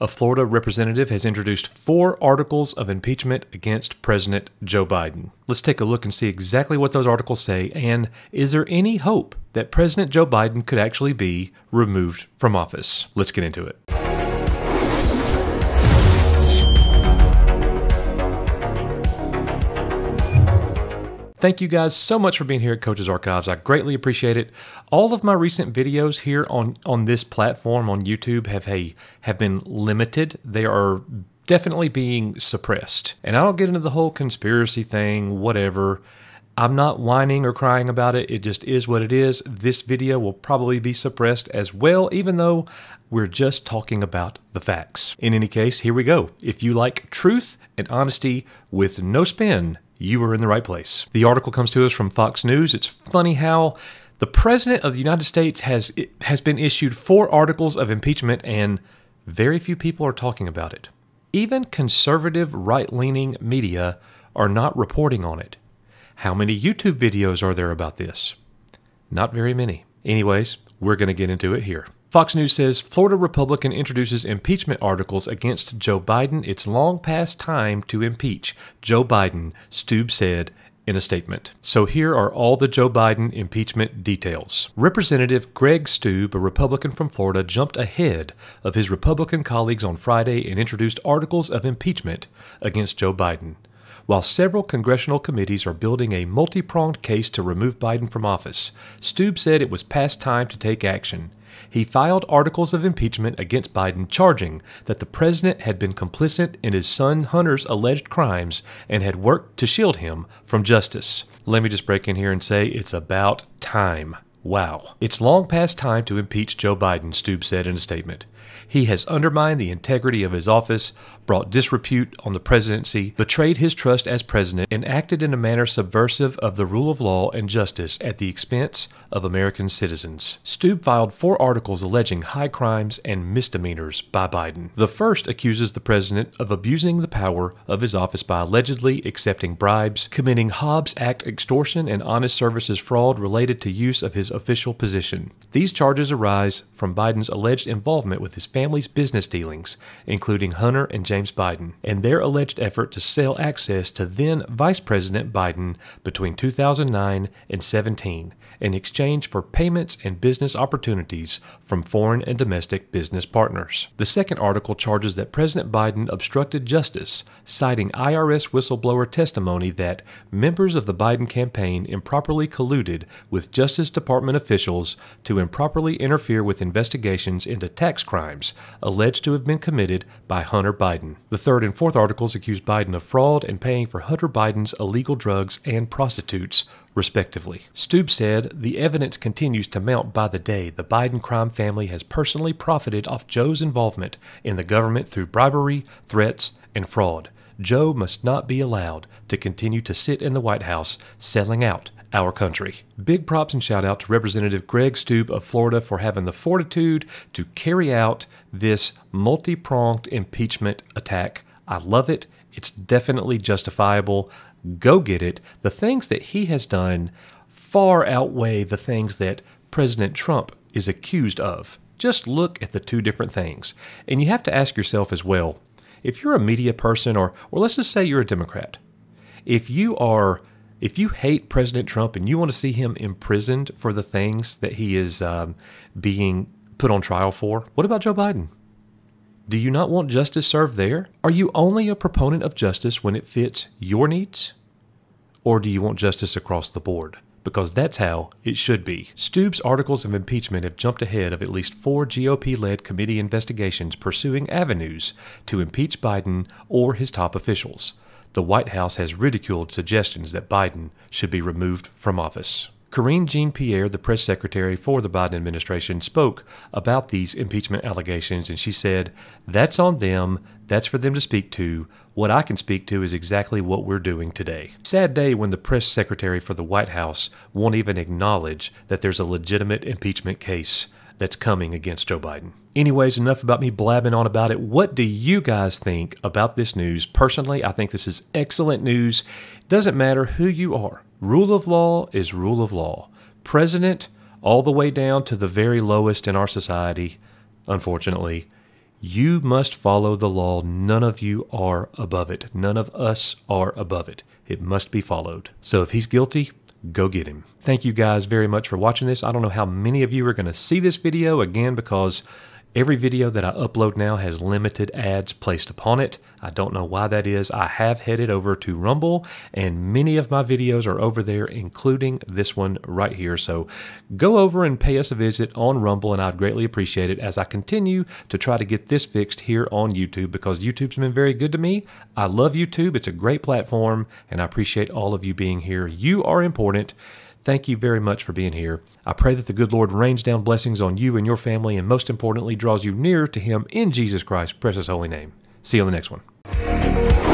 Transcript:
A Florida representative has introduced 4 articles of impeachment against President Joe Biden. Let's take a look and see exactly what those articles say, and is there any hope that President Joe Biden could actually be removed from office? Let's get into it. Thank you guys so much for being here at Coach's Archives. I greatly appreciate it. All of my recent videos here on this platform on YouTube have been limited. They are definitely being suppressed. And I don't get into the whole conspiracy thing, whatever. I'm not whining or crying about it. It just is what it is. This video will probably be suppressed as well, even though we're just talking about the facts. In any case, here we go. If you like truth and honesty with no spin, you are in the right place. The article comes to us from Fox News. It's funny how the President of the United States has been issued 4 articles of impeachment and very few people are talking about it. Even conservative right-leaning media are not reporting on it. How many YouTube videos are there about this? Not very many. Anyways, we're going to get into it here. Fox News says, Florida Republican introduces impeachment articles against Joe Biden. It's long past time to impeach Joe Biden, Steube said in a statement. So here are all the Joe Biden impeachment details. Representative Greg Steube, a Republican from Florida, jumped ahead of his Republican colleagues on Friday and introduced articles of impeachment against Joe Biden. While several congressional committees are building a multi-pronged case to remove Biden from office, Steube said it was past time to take action. He filed articles of impeachment against Biden, charging that the president had been complicit in his son Hunter's alleged crimes and had worked to shield him from justice. Let me just break in here and say it's about time. Wow. It's long past time to impeach Joe Biden, Steube said in a statement. He has undermined the integrity of his office, brought disrepute on the presidency, betrayed his trust as president, and acted in a manner subversive of the rule of law and justice at the expense of American citizens. Steube filed 4 articles alleging high crimes and misdemeanors by Biden. The first accuses the president of abusing the power of his office by allegedly accepting bribes, committing Hobbs Act extortion and honest services fraud related to use of his official position. These charges arise from Biden's alleged involvement with his family's business dealings, including Hunter and James Biden, and their alleged effort to sell access to then Vice President Biden between 2009 and 17 in exchange for payments and business opportunities from foreign and domestic business partners. The second article charges that President Biden obstructed justice, citing IRS whistleblower testimony that members of the Biden campaign improperly colluded with Justice Department officials to improperly interfere with investigations into tax crimes alleged to have been committed by Hunter Biden. The third and fourth articles accuse Biden of fraud and paying for Hunter Biden's illegal drugs and prostitutes, respectively. Steube said, the evidence continues to mount by the day. The Biden crime family has personally profited off Joe's involvement in the government through bribery, threats, and fraud. Joe must not be allowed to continue to sit in the White House selling out our country. Big props and shout out to Representative Greg Steube of Florida for having the fortitude to carry out this multi-pronged impeachment attack. I love it. It's definitely justifiable. Go get it. The things that he has done far outweigh the things that President Trump is accused of. Just look at the 2 different things. And you have to ask yourself as well, if you're a media person, or let's just say you're a Democrat, if you hate President Trump and you want to see him imprisoned for the things that he is being put on trial for, what about Joe Biden? Do you not want justice served there? Are you only a proponent of justice when it fits your needs? Or do you want justice across the board? Because that's how it should be. Steube's articles of impeachment have jumped ahead of at least 4 GOP-led committee investigations pursuing avenues to impeach Biden or his top officials. The White House has ridiculed suggestions that Biden should be removed from office. Karine Jean-Pierre, the press secretary for the Biden administration, spoke about these impeachment allegations, and she said, that's on them, that's for them to speak to. What I can speak to is exactly what we're doing today. Sad day when the press secretary for the White House won't even acknowledge that there's a legitimate impeachment case that's coming against Joe Biden. Anyways, enough about me blabbing on about it. What do you guys think about this news? Personally, I think this is excellent news. Doesn't matter who you are. Rule of law is rule of law. President, all the way down to the very lowest in our society, unfortunately, You must follow the law. None of you are above it. None of us are above it. It must be followed. So if he's guilty, go get him. Thank you guys very much for watching this. I don't know how many of you are going to see this video, again, because every video that I upload now has limited ads placed upon it. I don't know why that is. I have headed over to Rumble, and many of my videos are over there, including this one right here. So go over and pay us a visit on Rumble, and I'd greatly appreciate it as I continue to try to get this fixed here on YouTube, because YouTube's been very good to me. I love YouTube. It's a great platform, and I appreciate all of you being here. You are important. Thank you very much for being here. I pray that the good Lord rains down blessings on you and your family, and most importantly, draws you nearer to Him in Jesus Christ's precious holy name. See you on the next one.